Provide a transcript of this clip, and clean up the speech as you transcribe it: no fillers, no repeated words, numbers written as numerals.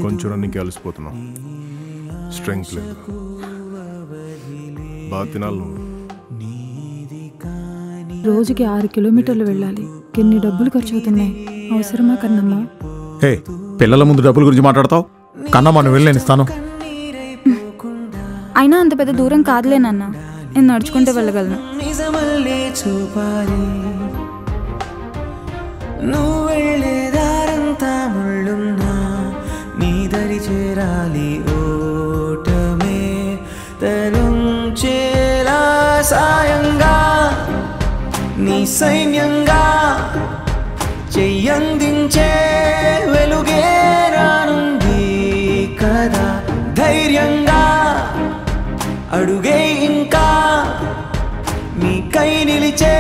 కొంచెం రన్నింగ్కి అలసిపోతున్నాం, స్ట్రెంగ్త్ లేదు. బాగా తినాలి నువ్వు. రోజుకి 6 కిలోమీటర్లు వెళ్ళాలి. ఎన్ని డబ్బులు ఖర్చు అవుతున్నాయి, అవసరమా కన్నమ్మ? హే, పిల్లల ముందు డబ్బుల గురించి మాట్లాడతావు? కన్నమ్మ నువ్వు వెళ్ళి నేను ఇస్తాను. అయినా అంత పెద్ద దూరం కాదులే నాన్న, నేను నడుచుకుంటే వెళ్ళగలను. నువ్వు వెళ్ళేదారంతా ముళ్ళున్నా నీ దరి చేరాలి, ఓటమే తరుంచేలా సాయంగా నీ సైన్యంగా చెయ్యందించే వెలుగే రానుంది కదా. ధైర్యంగా అడుగే ఇంకా నీ కై నిలిచే